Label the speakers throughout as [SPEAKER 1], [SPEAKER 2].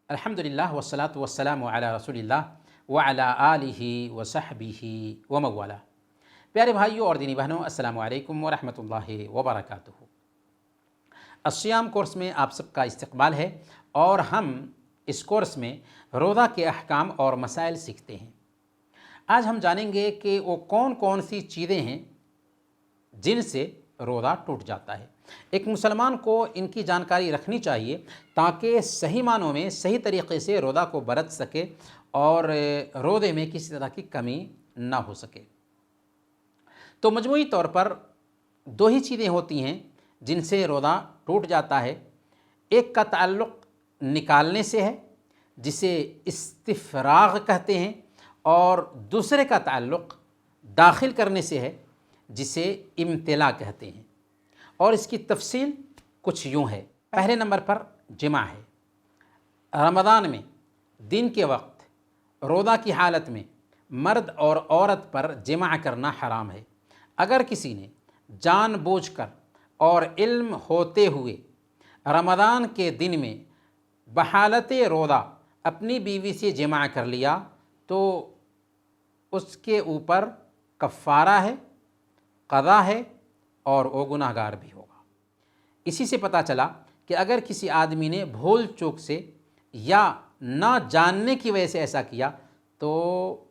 [SPEAKER 1] الحمدللہ والصلاة والسلام علی رسول اللہ وعلی آلہ وصحبہ وموالا۔ پیارے بھائیوں اور دینی بہنوں، السلام علیکم ورحمۃ اللہ وبرکاتہ۔ الصیام کورس میں آپ سب کا استقبال ہے، اور ہم اس کورس میں روزہ کے احکام اور مسائل سیکھتے ہیں۔ آج ہم جانیں گے کہ وہ کون کون سی چیزیں ہیں جن سے روزہ ٹوٹ جاتا ہے۔ ایک مسلمان کو ان کی جانکاری رکھنی چاہیے تاکہ صحیح معنوں میں صحیح طریقے سے روزہ کو برت سکے اور روزے میں کسی طرح کی کمی نہ ہو سکے۔ تو مجموعی طور پر دو ہی چیزیں ہوتی ہیں جن سے روزہ ٹوٹ جاتا ہے۔ ایک کا تعلق نکالنے سے ہے جسے استفراغ کہتے ہیں، اور دوسرے کا تعلق داخل کرنے سے ہے جسے امتلاء کہتے ہیں۔ اور اس کی تفصیل کچھ یوں ہے۔ پہلے نمبر پر جماع ہے۔ رمضان میں دن کے وقت روزہ کی حالت میں مرد اور عورت پر جماع کرنا حرام ہے۔ اگر کسی نے جان بوجھ کر اور علم ہوتے ہوئے رمضان کے دن میں بحالت روزہ اپنی بیوی سے جماع کر لیا تو اس کے اوپر کفارہ ہے، قضا ہے، اور وہ گناہ گار بھی ہوگا۔ اسی سے پتہ چلا کہ اگر کسی آدمی نے بھول چوک سے یا نہ جاننے کی وجہ سے ایسا کیا تو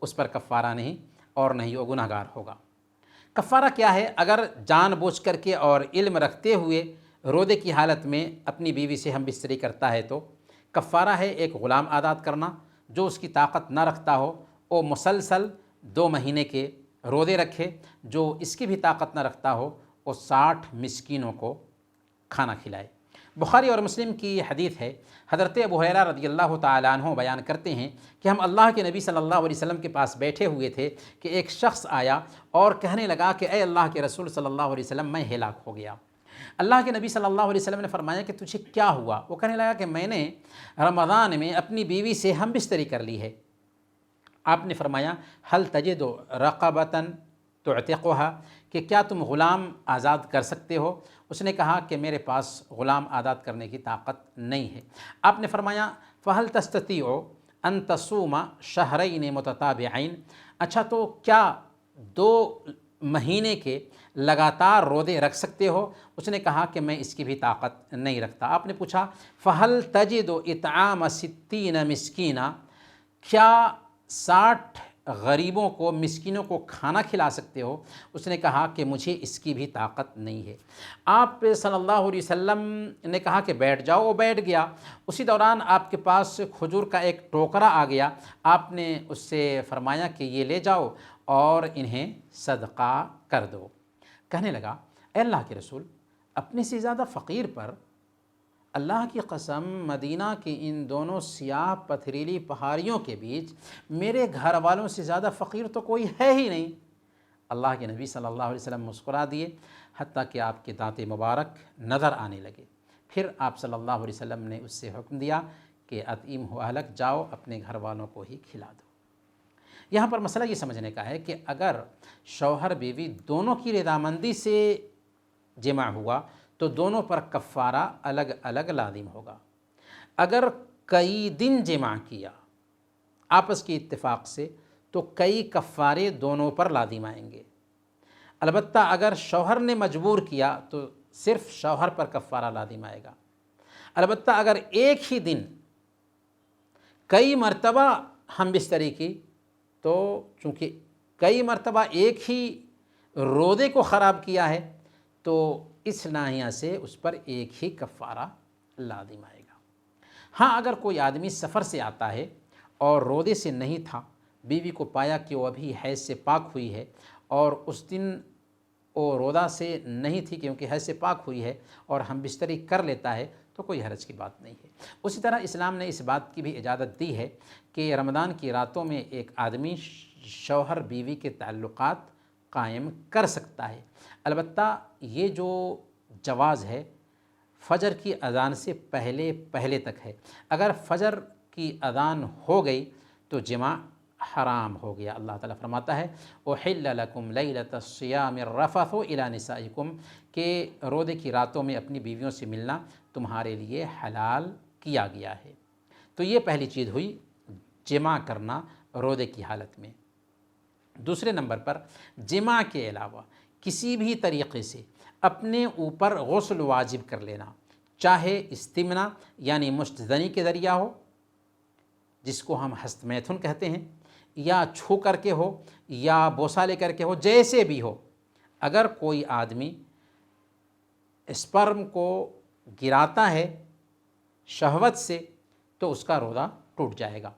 [SPEAKER 1] اس پر کفارہ نہیں، اور نہ ہی وہ گناہ گار ہوگا۔ کفارہ کیا ہے؟ اگر جان بوجھ کر کے اور علم رکھتے ہوئے روزے کی حالت میں اپنی بیوی سے ہم بستری کرتا ہے تو کفارہ ہے ایک غلام آزاد کرنا۔ جو اس کی طاقت نہ رکھتا ہو وہ مسلسل 2 مہینے کے روزے رکھے۔ جو اس کی بھی طاقت نہ رکھتا ہو وہ 60 مسکینوں کو کھانا کھلائے۔ بخاری اور مسلم کی حدیث ہے، حضرت ابو ہریرہ رضی اللہ تعالیٰ عنہ بیان کرتے ہیں کہ ہم اللہ کے نبی صلی اللہ علیہ وسلم کے پاس بیٹھے ہوئے تھے کہ ایک شخص آیا اور کہنے لگا کہ اے اللہ کے رسول صلی اللہ علیہ وسلم، میں ہلاک ہو گیا۔ اللہ کے نبی صلی اللہ علیہ وسلم نے فرمایا کہ تجھے کیا ہوا؟ وہ کہنے لگا کہ میں نے رمضان میں اپنی بیوی سے ہم بستری کر لی ہے۔ آپ نے فرمایا حل تجد رقبۃ تعتقها، کہ کیا تم غلام آزاد کر سکتے ہو؟ اس نے کہا کہ میرے پاس غلام آزاد کرنے کی طاقت نہیں ہے۔ آپ نے فرمایا فہل تستطيع ان تصوم شہرین متتابعین، اچھا تو کیا 2 مہینے کے لگاتار روزے رکھ سکتے ہو؟ اس نے کہا کہ میں اس کی بھی طاقت نہیں رکھتا۔ آپ نے پوچھا فہل تجد اطعام 60 مسکینہ، کیا 60 غریبوں کو، مسکینوں کو کھانا کھلا سکتے ہو؟ اس نے کہا کہ مجھے اس کی بھی طاقت نہیں ہے۔ آپ صلی اللہ علیہ وسلم نے کہا کہ بیٹھ جاؤ، وہ بیٹھ گیا۔ اسی دوران آپ کے پاس کھجور کا ایک ٹوکرا آ گیا۔ آپ نے اس سے فرمایا کہ یہ لے جاؤ اور انہیں صدقہ کر دو۔ کہنے لگا اے اللہ کے رسول، اپنے سے زیادہ فقیر پر اللہ کی قسم مدینہ کی ان دونوں سیاہ پتھریلی پہاڑیوں کے بیچ میرے گھر والوں سے زیادہ فقیر تو کوئی ہے ہی نہیں۔ اللہ کے نبی صلی اللہ علیہ وسلم مسکرا دیے حتیٰ کہ آپ کے دانت مبارک نظر آنے لگے۔ پھر آپ صلی اللہ علیہ وسلم نے اس سے حکم دیا کہ اطعم اہلک، جاؤ اپنے گھر والوں کو ہی کھلا دو۔ یہاں پر مسئلہ یہ سمجھنے کا ہے کہ اگر شوہر بیوی دونوں کی رضامندی سے جمع ہوا تو دونوں پر کفارہ الگ الگ لازم ہوگا۔ اگر کئی دن جمع کیا آپس کی اتفاق سے تو کئی کفارے دونوں پر لازم آئیں گے۔ البتہ اگر شوہر نے مجبور کیا تو صرف شوہر پر کفارہ لازم آئے گا۔ البتہ اگر ایک ہی دن کئی مرتبہ ہم بستری کی تو چونکہ کئی مرتبہ ایک ہی روزے کو خراب کیا ہے تو اس ناحیہ سے اس پر ایک ہی کفارہ لازم آئے گا۔ ہاں اگر کوئی آدمی سفر سے آتا ہے اور روزے سے نہیں تھا، بیوی کو پایا کہ وہ ابھی حیض سے پاک ہوئی ہے اور اس دن وہ روزہ سے نہیں تھی کیونکہ حیض سے پاک ہوئی ہے اور ہم بستری کر لیتا ہے تو کوئی حرج کی بات نہیں ہے۔ اسی طرح اسلام نے اس بات کی بھی اجازت دی ہے کہ رمضان کی راتوں میں ایک آدمی شوہر بیوی کے تعلقات قائم کر سکتا ہے۔ البتہ یہ جو جواز ہے فجر کی اذان سے پہلے تک ہے۔ اگر فجر کی اذان ہو گئی تو جماع حرام ہو گیا۔ اللہ تعالیٰ فرماتا ہے احل لکم لیلۃ الصیام الرفث الی نسائکم، کہ روزے کی راتوں میں اپنی بیویوں سے ملنا تمہارے لیے حلال کیا گیا ہے۔ تو یہ پہلی چیز ہوئی جمع کرنا روزے کی حالت میں۔ دوسرے نمبر پر جمع کے علاوہ کسی بھی طریقے سے اپنے اوپر غسل واجب کر لینا، چاہے استمنا یعنی مشت زنی کے ذریعہ ہو جس کو ہم ہست میتھن کہتے ہیں، یا چھو کر کے ہو، یا بوسہ لے کر کے ہو، جیسے بھی ہو، اگر کوئی آدمی اسپرم کو گراتا ہے شہوت سے تو اس کا روزہ ٹوٹ جائے گا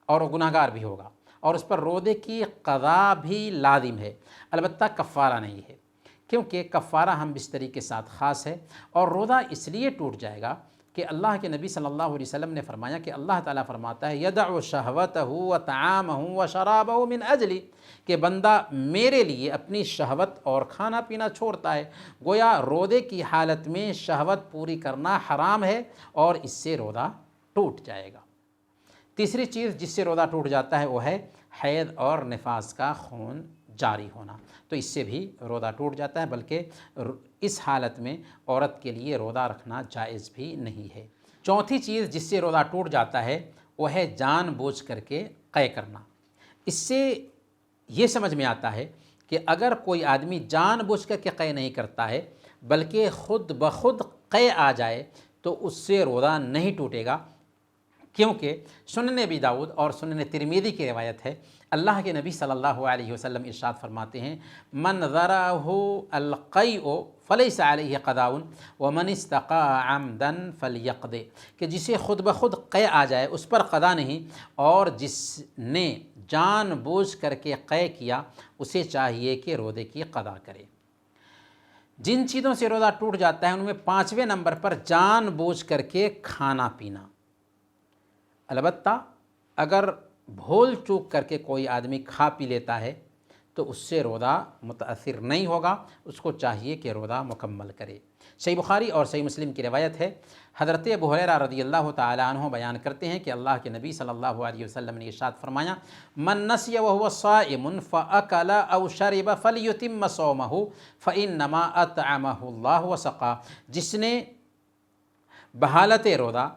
[SPEAKER 1] اور وہ گناہ گار بھی ہوگا، اور اس پر روزے کی قضا بھی لازم ہے، البتہ کفارہ نہیں ہے، کیونکہ کفارہ ہم بستری کے ساتھ خاص ہے، اور روزہ اس لیے ٹوٹ جائے گا کہ اللہ کے نبی صلی اللہ علیہ وسلم نے فرمایا کہ اللہ تعالیٰ فرماتا ہے یدع شہوتہ وطعامہ وشرابہ من اجلی، کہ بندہ میرے لیے اپنی شہوت اور کھانا پینا چھوڑتا ہے۔ گویا روزے کی حالت میں شہوت پوری کرنا حرام ہے اور اس سے روزہ ٹوٹ جائے گا۔ تیسری چیز جس سے روزہ ٹوٹ جاتا ہے وہ ہے حیض اور نفاس کا خون جاری ہونا، تو اس سے بھی روزہ ٹوٹ جاتا ہے، بلکہ اس حالت میں عورت کے لیے روزہ رکھنا جائز بھی نہیں ہے۔ چوتھی چیز جس سے روزہ ٹوٹ جاتا ہے وہ ہے جان بوجھ کر کے قے کرنا۔ اس سے یہ سمجھ میں آتا ہے کہ اگر کوئی آدمی جان بوجھ کر کے قے نہیں کرتا ہے بلکہ خود بخود قے آ جائے تو اس سے روزہ نہیں ٹوٹے گا، کیونکہ سنن ابی داؤد اور سنن ترمذی کی روایت ہے، اللہ کے نبی صلی اللہ علیہ وسلم ارشاد فرماتے ہیں من ذرہ القیء فلیس علیہ قضاء ومن استقاء عمدا فلیقض، کہ جسے خود بخود قے آ جائے اس پر قضا نہیں، اور جس نے جان بوجھ کر کے قے کیا اسے چاہیے کہ روزے کی قضا کرے۔ جن چیزوں سے روزہ ٹوٹ جاتا ہے ان میں 5ویں نمبر پر جان بوجھ کر کے کھانا پینا، البتہ اگر بھول چوک کر کے کوئی آدمی کھا پی لیتا ہے تو اس سے روزہ متاثر نہیں ہوگا، اس کو چاہیے کہ روزہ مکمل کرے۔ صحیح بخاری اور صحیح مسلم کی روایت ہے، حضرت ابو ہریرہ رضی اللہ تعالیٰ عنہ بیان کرتے ہیں کہ اللہ کے نبی صلی اللہ علیہ وسلم نے ارشاد فرمایا من نسی وهو صائم فاکل او شرب فلیتم صومہ فانما اطعمہ اللہ وسقا، جس نے بحالت روزہ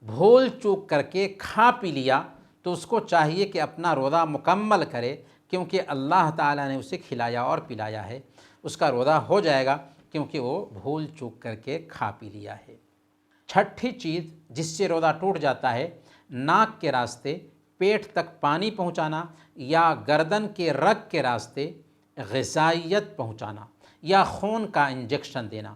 [SPEAKER 1] بھول چوک کر کے کھا پی لیا تو اس کو چاہیے کہ اپنا روزہ مکمل کرے، کیونکہ اللہ تعالیٰ نے اسے کھلایا اور پلایا ہے، اس کا روزہ ہو جائے گا کیونکہ وہ بھول چوک کر کے کھا پی لیا ہے۔ چھٹی چیز جس سے روزہ ٹوٹ جاتا ہے ناک کے راستے پیٹ تک پانی پہنچانا، یا گردن کے رگ کے راستے غذائیت پہنچانا، یا خون کا انجیکشن دینا،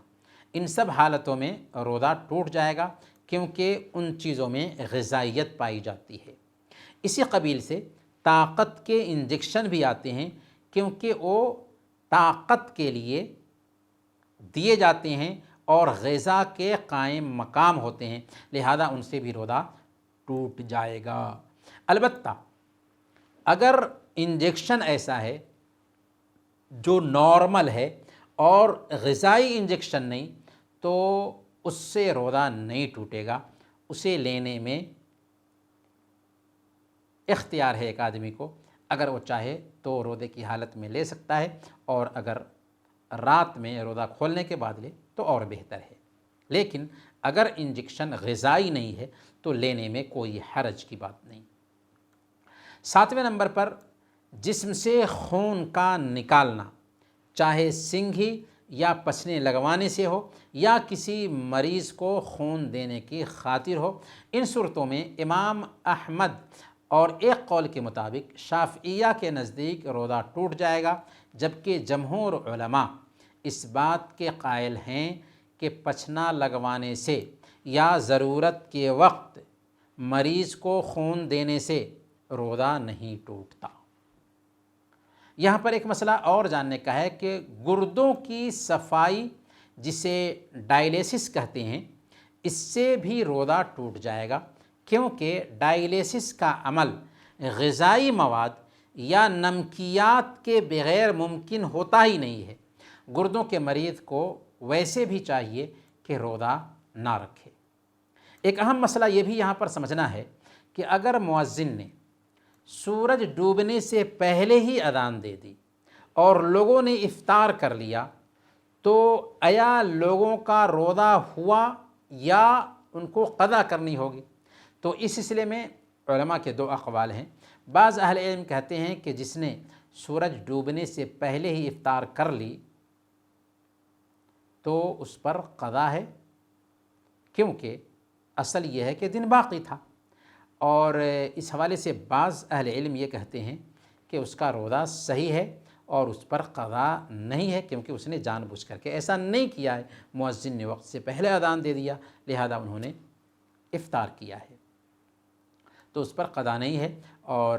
[SPEAKER 1] ان سب حالتوں میں روزہ ٹوٹ جائے گا کیونکہ ان چیزوں میں غذائیت پائی جاتی ہے۔ اسی قبیل سے طاقت کے انجیکشن بھی آتے ہیں کیونکہ وہ طاقت کے لیے دیے جاتے ہیں اور غذا کے قائم مقام ہوتے ہیں، لہذا ان سے بھی روزہ ٹوٹ جائے گا۔ البتہ اگر انجیکشن ایسا ہے جو نارمل ہے اور غذائی انجیکشن نہیں تو اس سے روزہ نہیں ٹوٹے گا، اسے لینے میں اختیار ہے ایک آدمی کو، اگر وہ چاہے تو روزے کی حالت میں لے سکتا ہے، اور اگر رات میں روزہ کھولنے کے بعد لے تو اور بہتر ہے، لیکن اگر انجیکشن غذائی نہیں ہے تو لینے میں کوئی حرج کی بات نہیں۔ 7ویں نمبر پر جسم سے خون کا نکالنا، چاہے سنگھی یا پسنے لگوانے سے ہو یا کسی مریض کو خون دینے کی خاطر ہو، ان صورتوں میں امام احمد اور ایک قول کے مطابق شافعیہ کے نزدیک روزہ ٹوٹ جائے گا، جبکہ جمہور علماء اس بات کے قائل ہیں کہ پچھنا لگوانے سے یا ضرورت کے وقت مریض کو خون دینے سے روزہ نہیں ٹوٹتا۔ یہاں پر ایک مسئلہ اور جاننے کا ہے کہ گردوں کی صفائی جسے ڈائلیسس کہتے ہیں، اس سے بھی روزہ ٹوٹ جائے گا، کیونکہ ڈائلیسس کا عمل غذائی مواد یا نمکیات کے بغیر ممکن ہوتا ہی نہیں ہے۔ گردوں کے مریض کو ویسے بھی چاہیے کہ روزہ نہ رکھے۔ ایک اہم مسئلہ یہ بھی یہاں پر سمجھنا ہے کہ اگر مؤذن نے سورج ڈوبنے سے پہلے ہی اذان دے دی اور لوگوں نے افطار کر لیا تو آیا لوگوں کا روزہ ہوا یا ان کو قضا کرنی ہوگی؟ تو اس سلسلے میں علماء کے دو اقوال ہیں۔ بعض اہل علم کہتے ہیں کہ جس نے سورج ڈوبنے سے پہلے ہی افطار کر لی تو اس پر قضا ہے، کیونکہ اصل یہ ہے کہ دن باقی تھا، اور اس حوالے سے بعض اہل علم یہ کہتے ہیں کہ اس کا روزہ صحیح ہے اور اس پر قضا نہیں ہے، کیونکہ اس نے جان بوجھ کر کے ایسا نہیں کیا ہے، مؤذن نے وقت سے پہلے اذان دے دیا لہذا انہوں نے افطار کیا ہے، تو اس پر قضا نہیں ہے۔ اور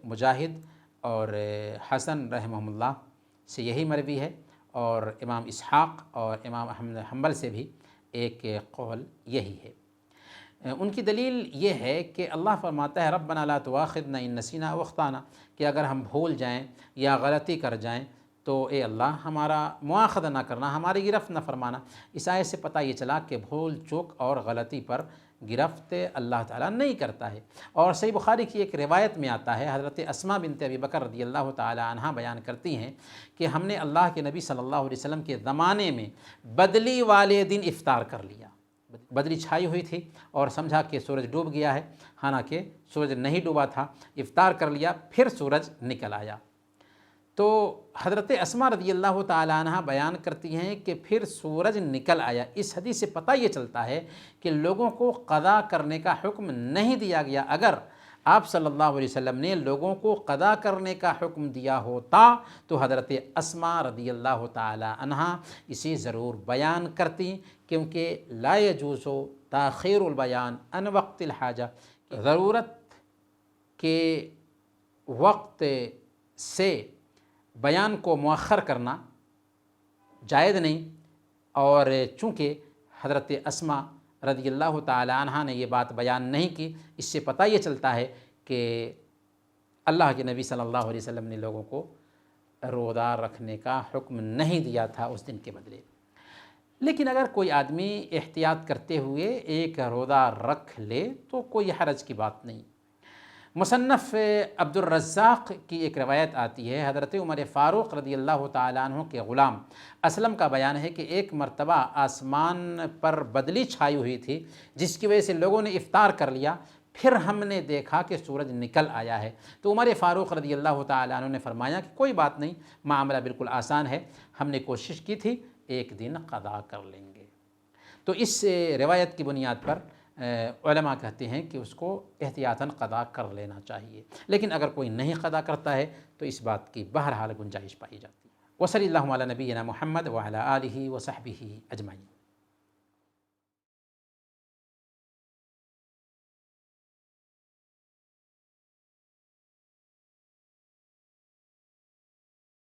[SPEAKER 1] مجاہد اور حسن رحمہ اللہ سے یہی مروی ہے، اور امام اسحاق اور امام احمد حنبل سے بھی ایک قول یہی ہے۔ ان کی دلیل یہ ہے کہ اللہ فرماتا ہے ربنا لا تؤاخذنا ان نسینا او اخطانا، کہ اگر ہم بھول جائیں یا غلطی کر جائیں تو اے اللہ ہمارا مواخذہ نہ کرنا، ہماری گرفت نہ فرمانا۔ اس آیت سے پتہ یہ چلا کہ بھول چوک اور غلطی پر گرفت اللہ تعالیٰ نہیں کرتا ہے۔ اور صحیح بخاری کی ایک روایت میں آتا ہے، حضرت اسماء بنت ابی بکر رضی اللہ تعالیٰ عنہا بیان کرتی ہیں کہ ہم نے اللہ کے نبی صلی اللہ علیہ وسلم کے زمانے میں بدلی والے دن افطار کر لیا، بدلی چھائی ہوئی تھی اور سمجھا کہ سورج ڈوب گیا ہے، حالانکہ سورج نہیں ڈوبا تھا، افطار کر لیا، پھر سورج نکل آیا۔ تو حضرت اسماء رضی اللہ تعالیٰ عنہ بیان کرتی ہیں کہ پھر سورج نکل آیا۔ اس حدیث سے پتہ یہ چلتا ہے کہ لوگوں کو قضا کرنے کا حکم نہیں دیا گیا۔ اگر آپ صلی اللہ علیہ وسلم نے لوگوں کو قضا کرنے کا حکم دیا ہوتا تو حضرت اسماء رضی اللہ تعالیٰ عنہ اسے ضرور بیان کرتی، کیونکہ لا یجوز تاخیر البیان عن وقت الحاجہ، ضرورت کے وقت سے بیان کو مؤخر کرنا جائز نہیں، اور چونکہ حضرت اسماء رضی اللہ تعالی عنہ نے یہ بات بیان نہیں کی، اس سے پتہ یہ چلتا ہے کہ اللہ کے نبی صلی اللہ علیہ وسلم نے لوگوں کو روزہ رکھنے کا حکم نہیں دیا تھا اس دن کے بدلے۔ لیکن اگر کوئی آدمی احتیاط کرتے ہوئے ایک روزہ رکھ لے تو کوئی حرج کی بات نہیں۔ مصنف عبد الرزاق کی ایک روایت آتی ہے، حضرت عمر فاروق رضی اللہ تعالیٰ عنہ کے غلام اسلم کا بیان ہے کہ ایک مرتبہ آسمان پر بدلی چھائی ہوئی تھی جس کی وجہ سے لوگوں نے افطار کر لیا، پھر ہم نے دیکھا کہ سورج نکل آیا ہے، تو عمر فاروق رضی اللہ تعالیٰ عنہ نے فرمایا کہ کوئی بات نہیں، معاملہ بالکل آسان ہے، ہم نے کوشش کی تھی، ایک دن قضا کر لیں گے۔ تو اس روایت کی بنیاد پر علماء کہتے ہیں کہ اس کو احتیاطاً قضا کر لینا چاہیے، لیکن اگر کوئی نہیں قضا کرتا ہے تو اس بات کی بہرحال گنجائش پائی جاتی ہے۔ وصلی اللہ علی نبینا محمد وعلی آلہ وصحبہ اجمعین۔